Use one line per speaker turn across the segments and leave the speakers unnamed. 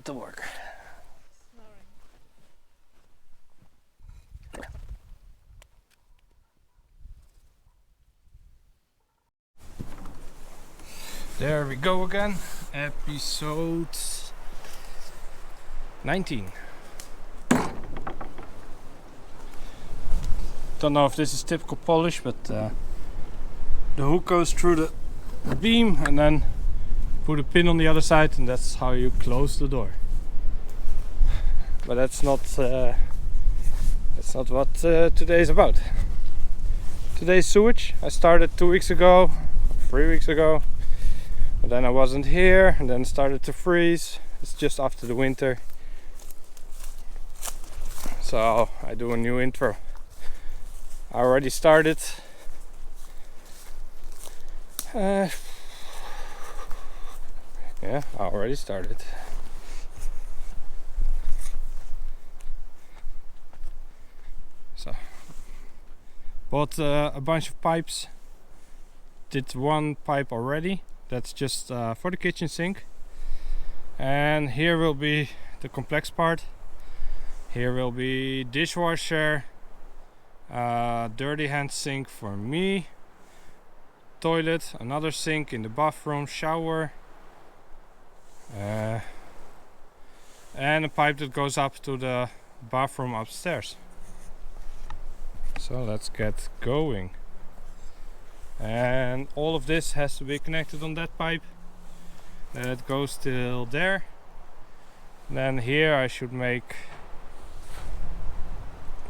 get to work. There we go again, episode 19. Don't know if this is typical Polish, but the hook goes through the beam and then put a pin on the other side, and that's how you close the door. But that's not what today is about. Today's sewage. I started 2 weeks ago, 3 weeks ago. But then I wasn't here, and then it started to freeze. It's just after the winter, so I do a new intro. I already started. Yeah, I already started. So, bought a bunch of pipes. Did one pipe already. That's just for the kitchen sink, and here will be the complex part. Here will be dishwasher, dirty hand sink for me, toilet, another sink in the bathroom, shower, and a pipe that goes up to the bathroom upstairs. So let's get going. And all of this has to be connected on that pipe. That goes till there. Then here I should make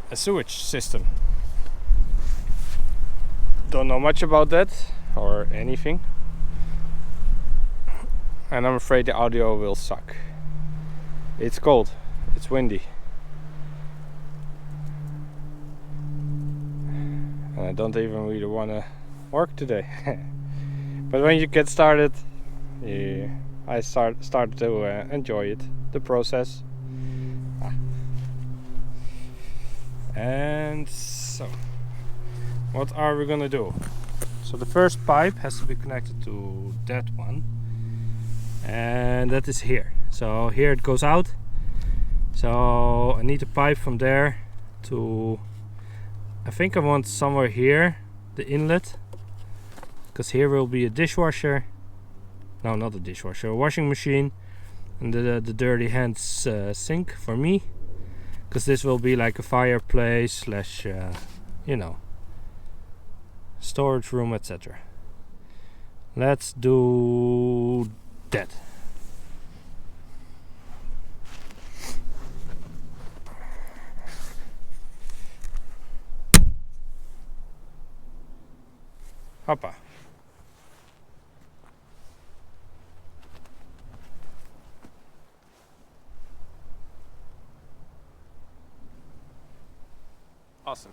a sewage system. Don't know much about that or anything, and I'm afraid the audio will suck. It's cold, it's windy, and I don't even really want to work today. But when you get started, I start to enjoy it, the process. And so, what are we gonna do? So the first pipe has to be connected to that one, and that is here. So here it goes out. So I need a pipe from there to, I think I want somewhere here, the inlet, because here will be a dishwasher. No, not a dishwasher, a washing machine, and the dirty hands sink for me, because this will be like a fireplace slash you know, storage room, etc. Let's do that. Hoppa. Awesome.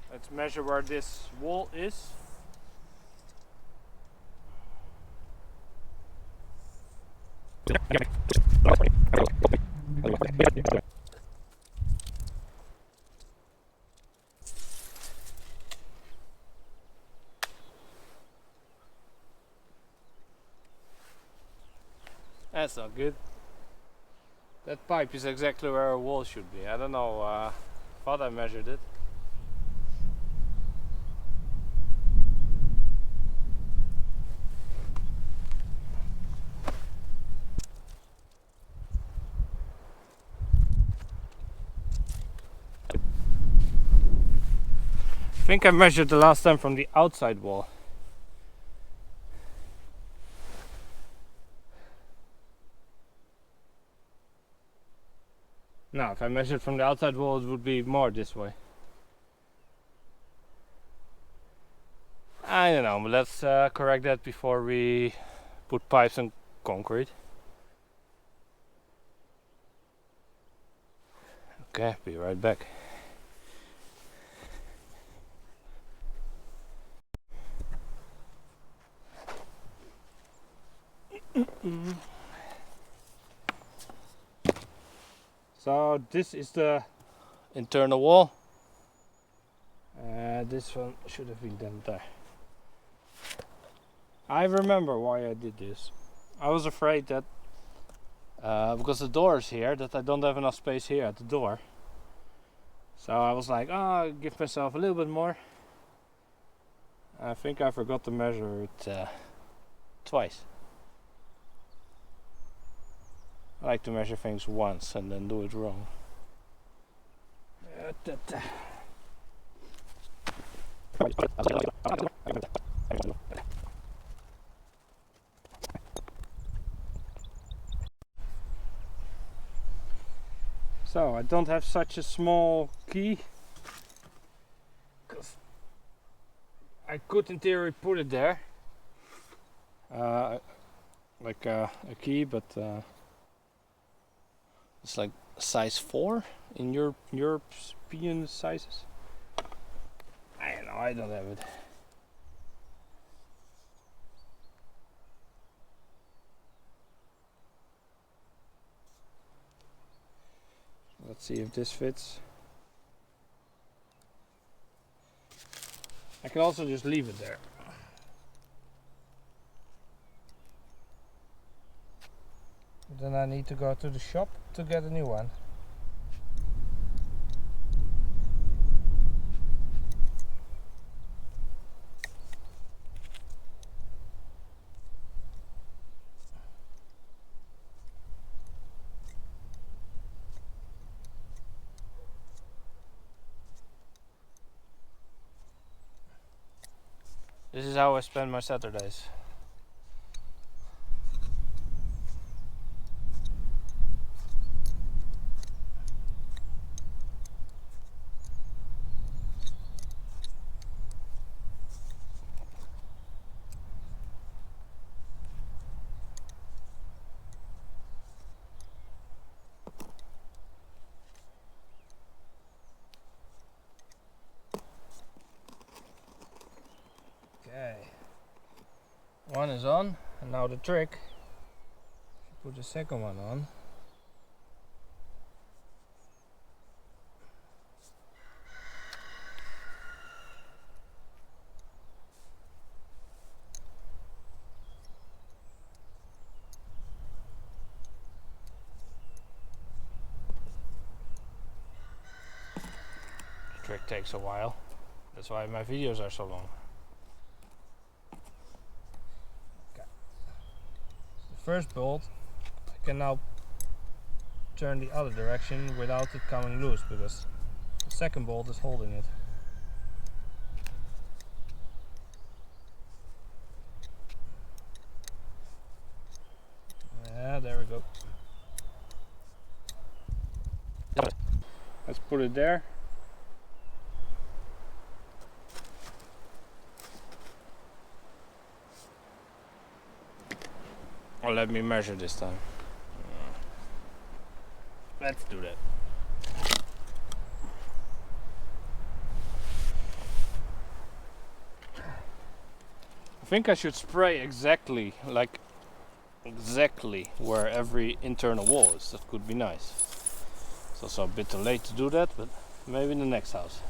Let's measure where this wall is. That's not good. That pipe is exactly where a wall should be. I don't know, thought I measured it. I think I measured the last time from the outside wall. No, if I measured from the outside wall, it would be more this way. I don't know, but let's correct that before we put pipes and concrete. Okay, be right back. So this is the internal wall. this one should have been done there. I remember why I did this. I was afraid that because the door is here, that I don't have enough space here at the door. So I was like, oh, I'll give myself a little bit more. I think I forgot to measure it twice. I like to measure things once and then do it wrong. So I don't have such a small key, because I could in theory put it there like a key, but it's like size 4 in European sizes. I don't know, I don't have it. Let's see if this fits. I can also just leave it there. Then I need to go to the shop to get a new one. This is how I spend my Saturdays. Okay. One is on, and now the trick, put the second one on. The trick takes a while, that's why my videos are so long. First bolt I can now turn the other direction without it coming loose, because the second bolt is holding it. Yeah, there we go. Let's put it there. Or let me measure this time. Let's do that. I think I should spray exactly where every internal wall is. That could be nice. It's also a bit too late to do that, but maybe in the next house.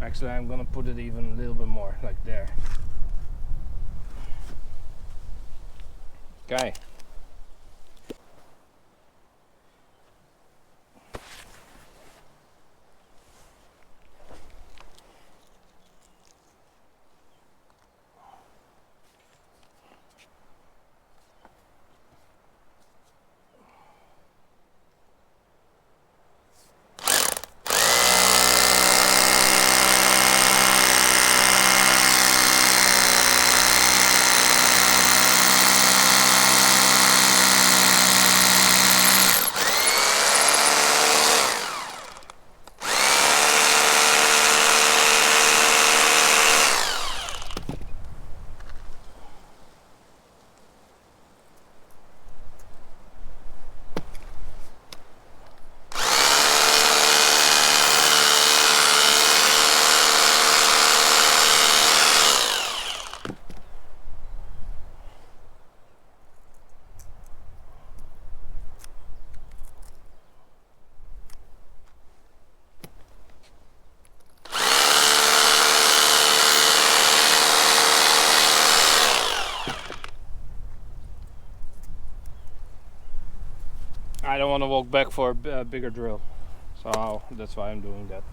Actually, I'm gonna put it even a little bit more, like there. Okay. I don't want to walk back for a bigger drill, so that's why I'm doing that.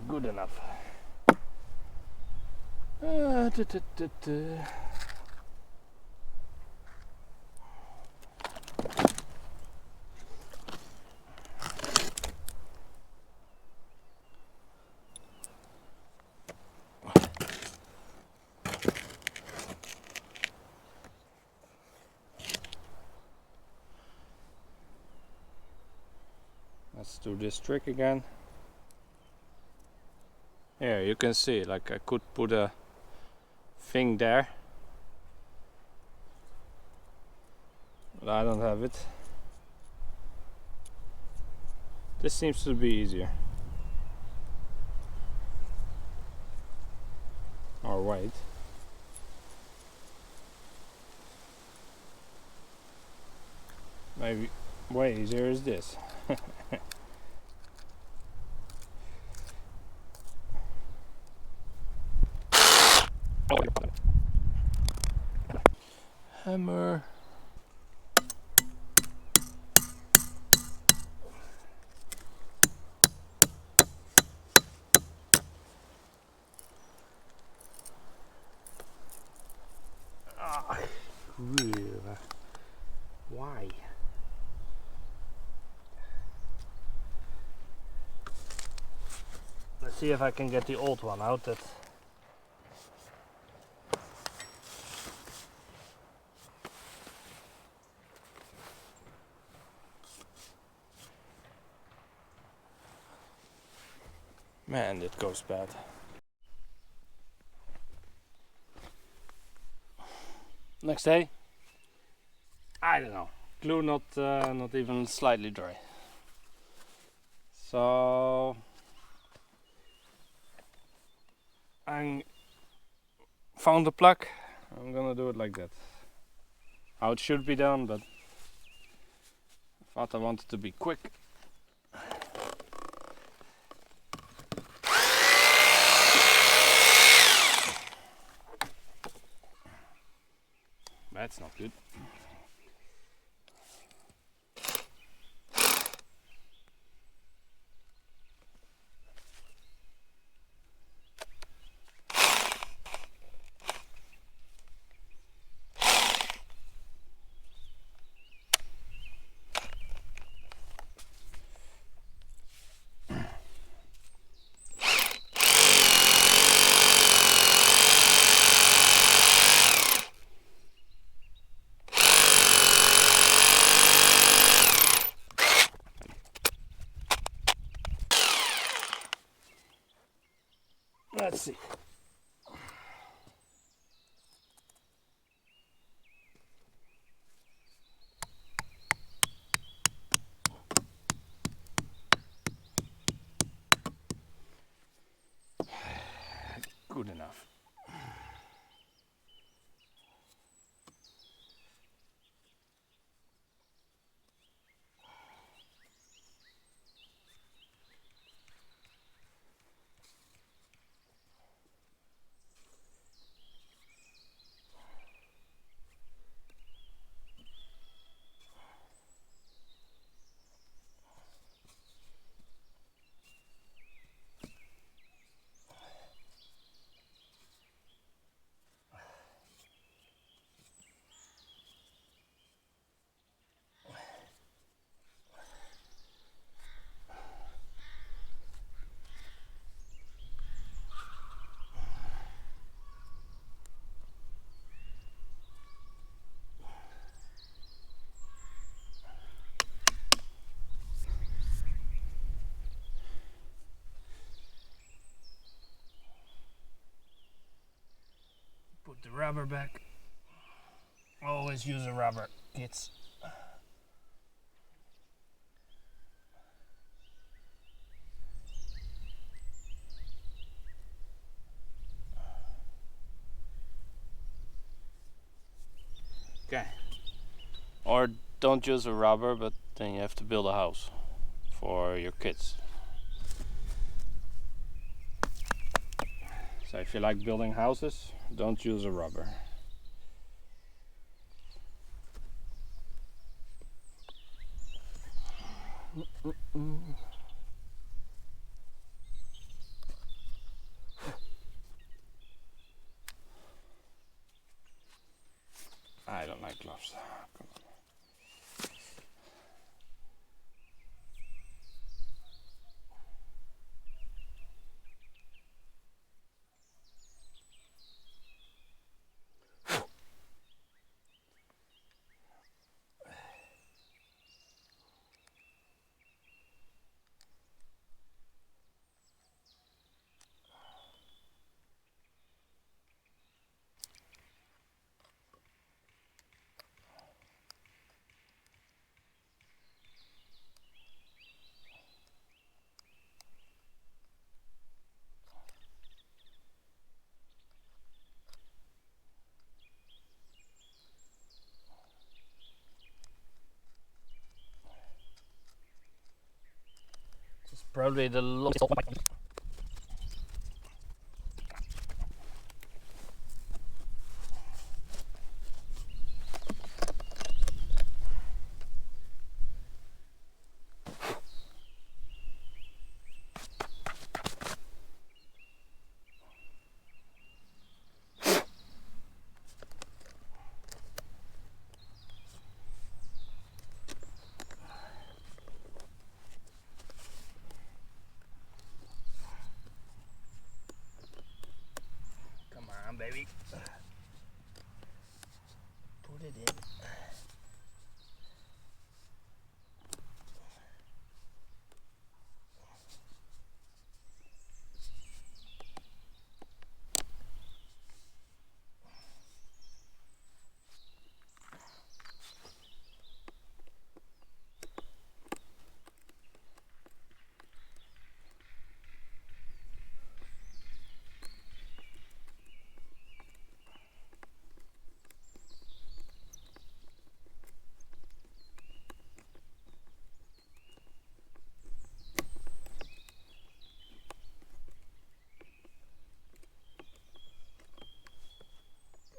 Good enough. Let's do this trick again. Here you can see, like I could put a thing there, but I don't have it. This seems to be easier. Or wait. Maybe way easier is this. Hammer. Why? Let's see if I can get the old one out. That man, that goes bad. Next day, I don't know. Glue not even slightly dry. So I found the plug. I'm gonna do it like that. How it should be done, but I thought I wanted to be quick. That's not good. Let's see. Good enough. Put the rubber back. Always use a rubber, kids. Okay. Or don't use a rubber, but then you have to build a house for your kids. So if you like building houses, don't use a rubber. I don't like gloves. It's probably the longest one. Come on, baby. Put it in.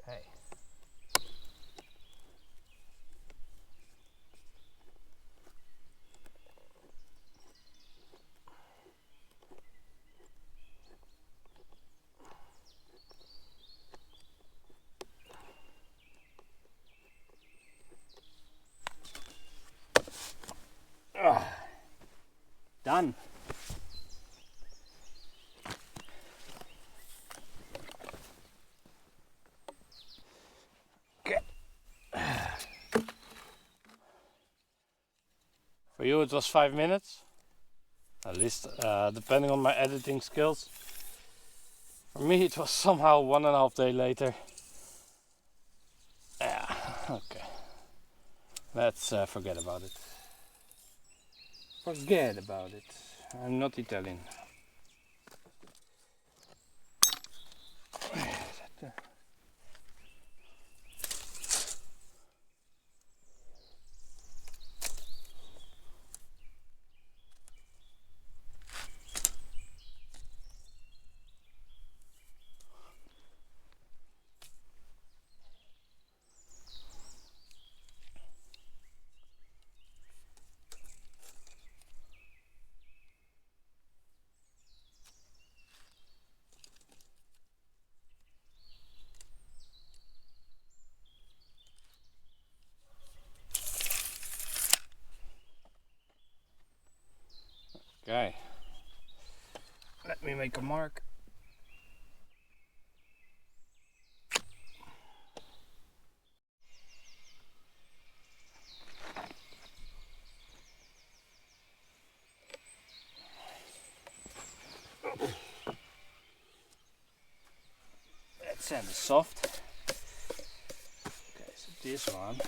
Hey. Done. Okay. For you it was 5 minutes, at least depending on my editing skills. For me it was somehow 1.5 days later. Yeah, okay. Let's forget about it. Forget about it. I'm not Italian. Okay. Let me make a mark. That sand is soft. Okay, so this one.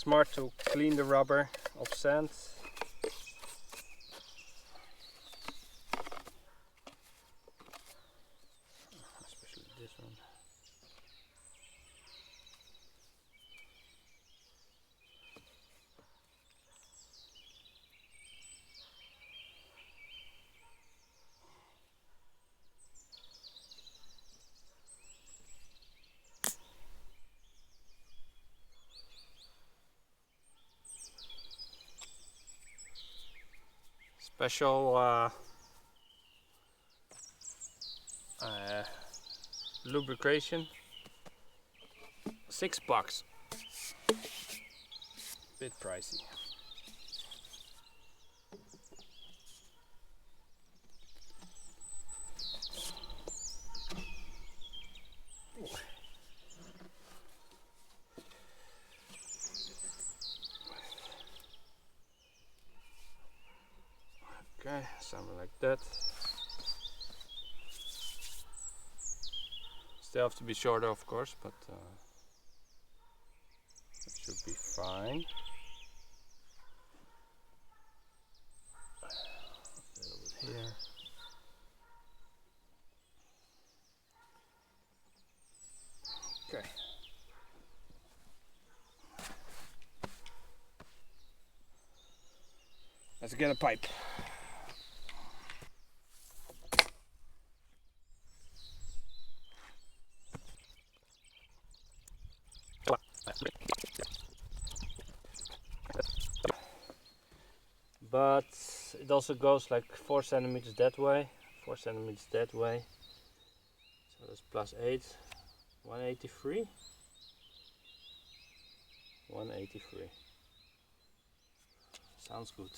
smart to clean the rubber of sand. Especially this one. Special lubrication, $6. Bit pricey. Okay, something like that. Still have to be shorter, of course, but it should be fine. A little bit here. Okay. Let's get a pipe. But it also goes like 4 centimeters that way, 4 centimeters that way. So that's plus 8, 183. 183. Sounds good.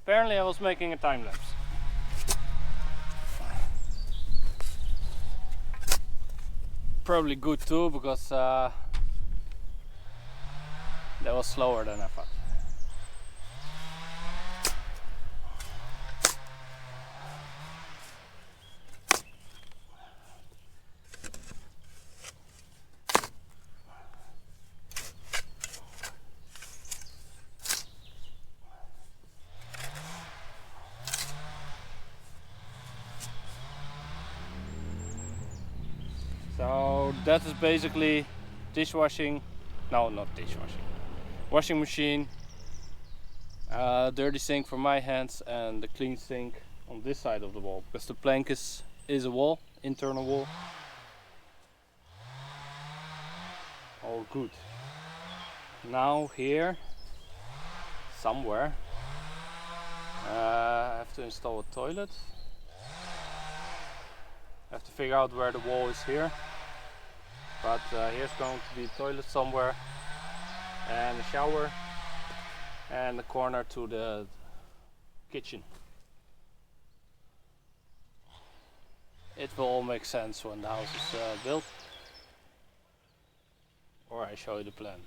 Apparently I was making a time lapse. Probably good too, because that was slower than I thought. that is basically dishwashing, no, not dishwashing, washing machine, dirty sink for my hands, and the clean sink on this side of the wall, because the plank is a wall, internal wall. All good. Now here, somewhere, I have to install a toilet. I have to figure out where the wall is here. But here's going to be a toilet somewhere, and a shower, and a corner to the kitchen. It will all make sense when the house is built. Or I show you the plan.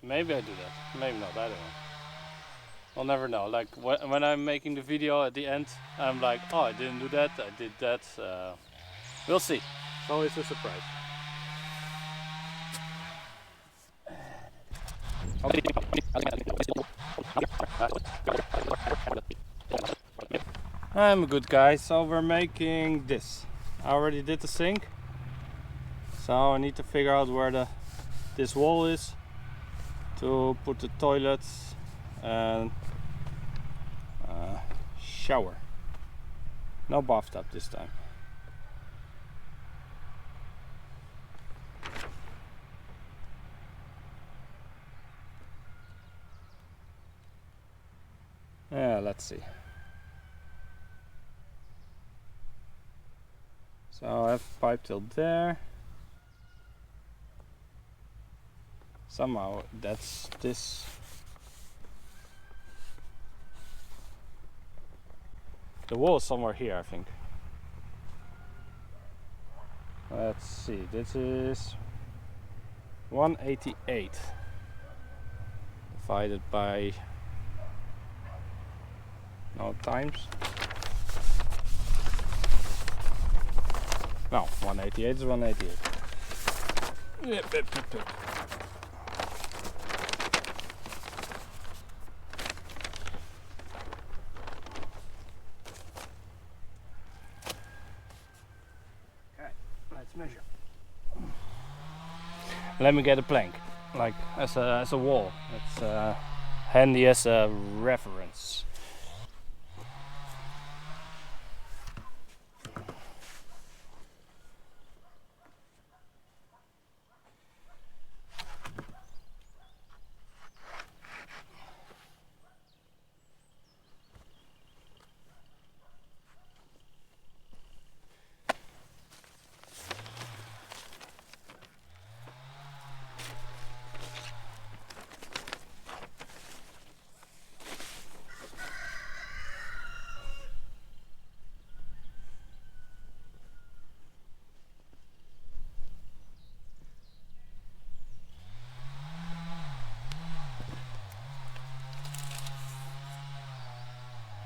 Maybe I do that, maybe not, I don't know. I'll never know. Like when I'm making the video at the end, I'm like, oh, I didn't do that, I did that. We'll see. It's always a surprise. I'm a good guy, so we're making this. I already did the sink, so I need to figure out where this wall is to put the toilets and shower. No bathtub this time. Yeah, let's see. So I have a pipe till there. Somehow that's this. The wall is somewhere here, I think. Let's see, this is 188 divided by times. No, 188 is 188. Yep. Okay, let's measure. Let me get a plank, like as a wall. It's handy as a reference.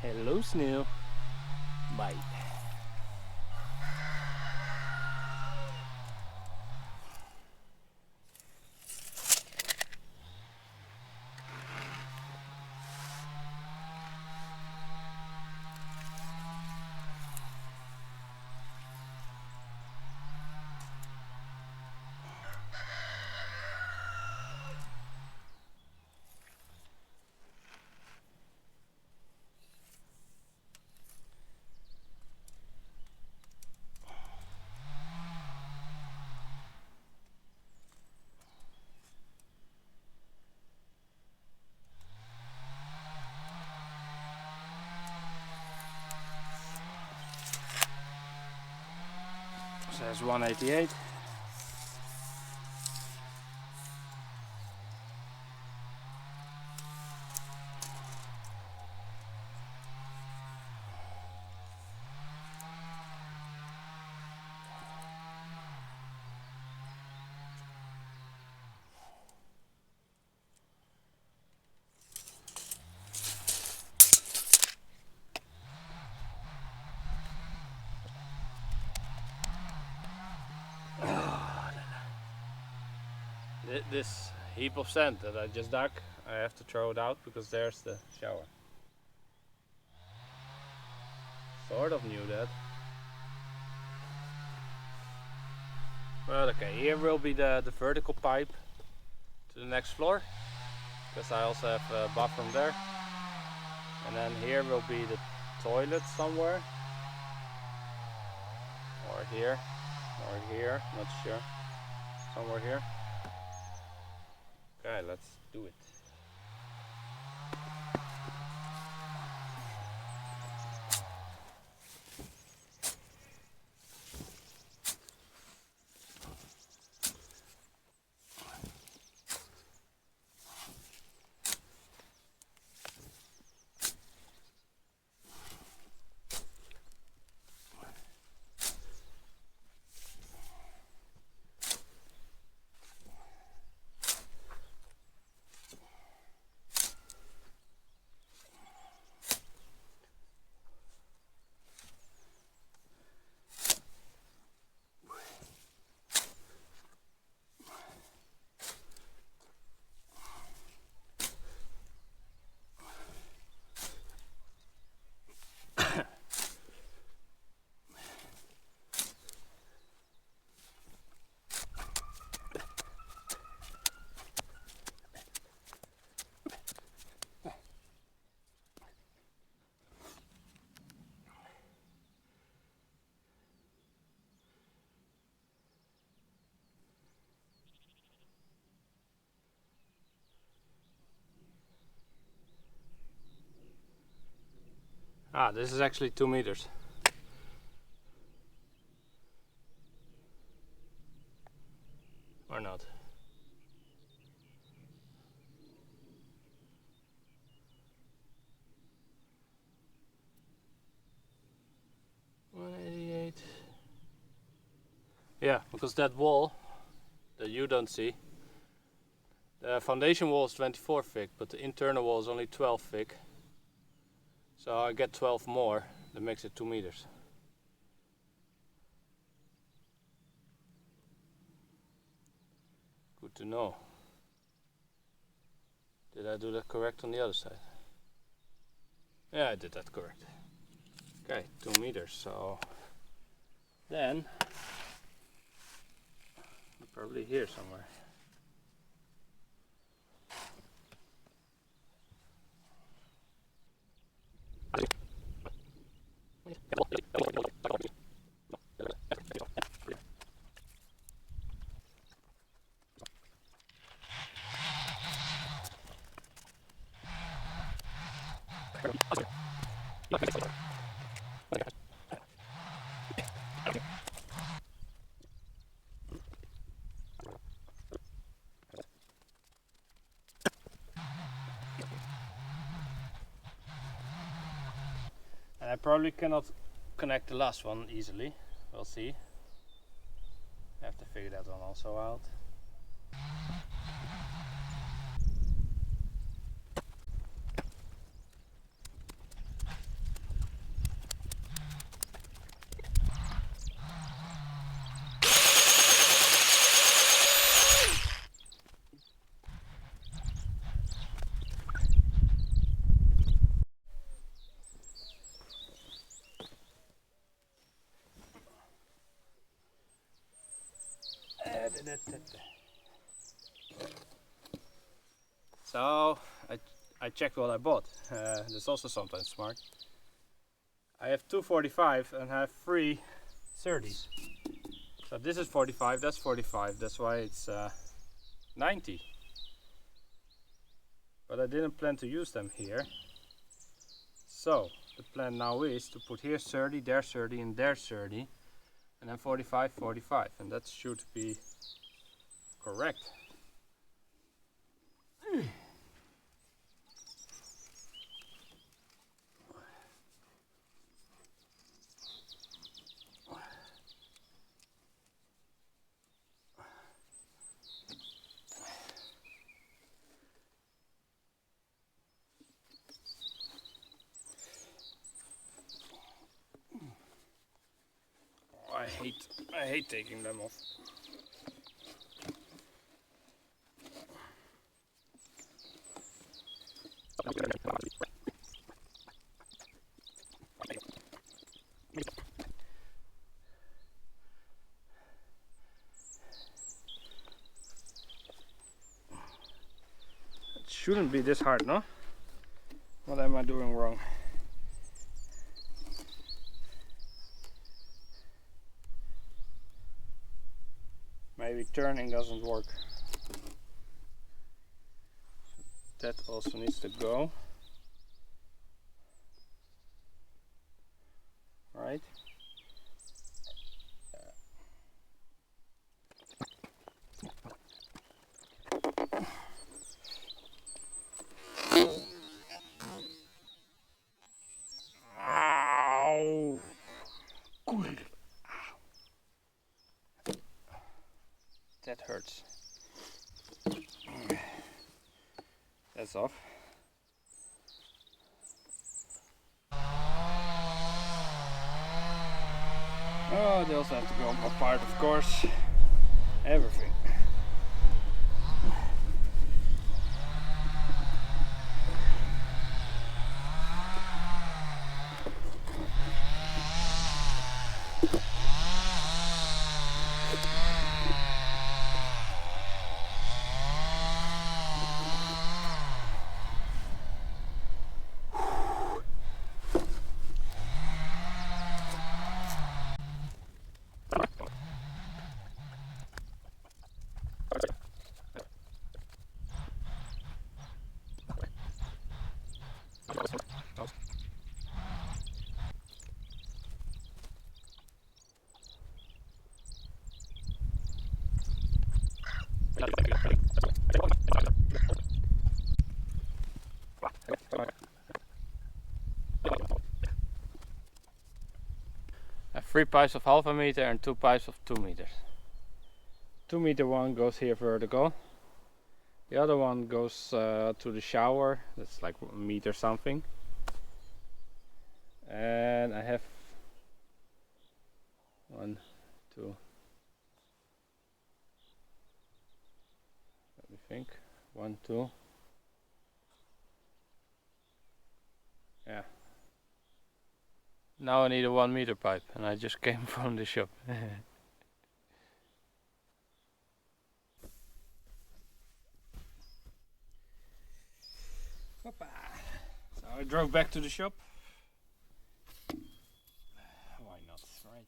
Hello, snail. Bye. So that's 188. This heap of sand that I just dug, I have to throw it out because there's the shower. Sort of knew that. Well, okay, here will be the vertical pipe to the next floor, because I also have a bathroom there. And then here will be the toilet somewhere. Or here. Or here, not sure. Somewhere here. Okay, let's do it. Ah, this is actually 2 meters. Or not. Yeah, because that wall that you don't see, the foundation wall is 24 thick, but the internal wall is only 12 thick. So I get 12 more, that makes it 2 meters. Good to know. Did I do that correct on the other side? Yeah, I did that correct. Okay, 2 meters, so then probably here somewhere. And I probably cannot connect the last one easily. We'll see. I have to figure that one also out. So I checked what I bought. That's also sometimes smart. I have 245 and I have 3 30s. So this is 45, that's 45, that's why it's 90. But I didn't plan to use them here. So the plan now is to put here 30, there 30 and there 30. And then 45, 45. And that should be correct. I hate taking them off. shouldn't be this hard, no? What am I doing wrong? Maybe turning doesn't work. That also needs to go. Right? Ow! That hurts. That's off. Oh, they also have to go apart, of course. Everything. I have 3 pipes of 0.5 meter and 2 pipes of 2 meters. 2 meter one goes here vertical. The other one goes to the shower. That's like a meter something. And I have 1, 2. Let me think. 1, 2. Yeah. Now I need a 1 meter pipe, and I just came from the shop. So I drove back to the shop. Why not, right?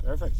Perfect.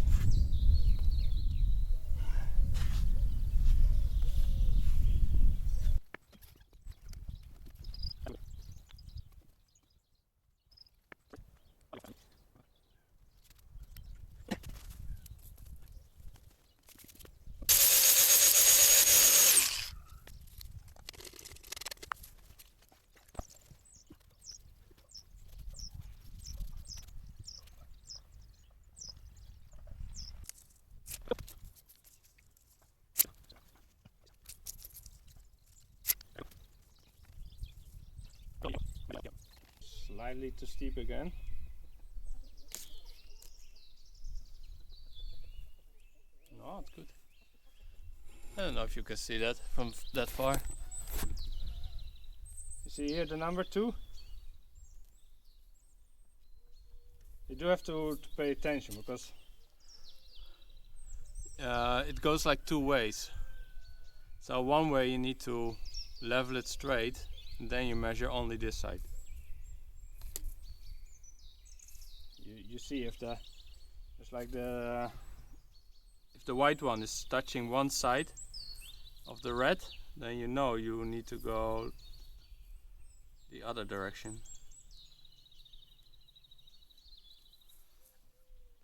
Slightly too steep again. No, it's good. I don't know if you can see that from that far. You see here the number 2? You do have to pay attention because it goes like 2 ways. So one way you need to level it straight, and then you measure only this side. You see if the if the white one is touching one side of the red, then you know you need to go the other direction.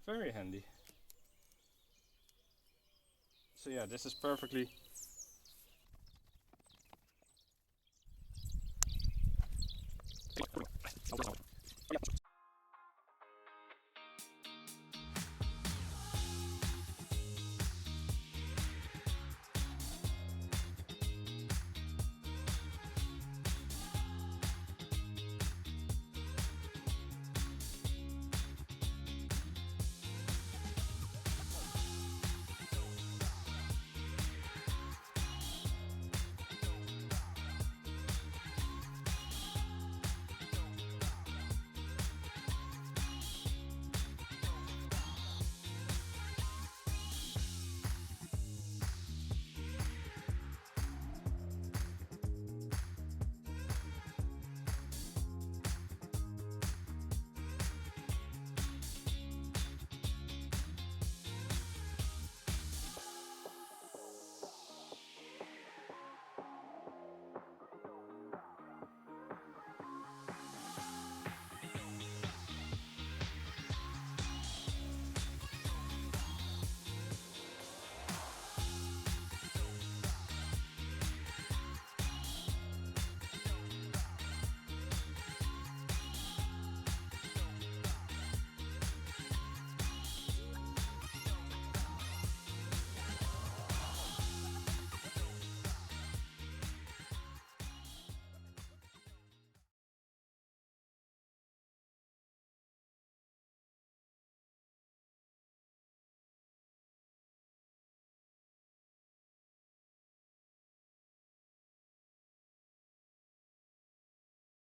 Very handy. So yeah, this is perfectly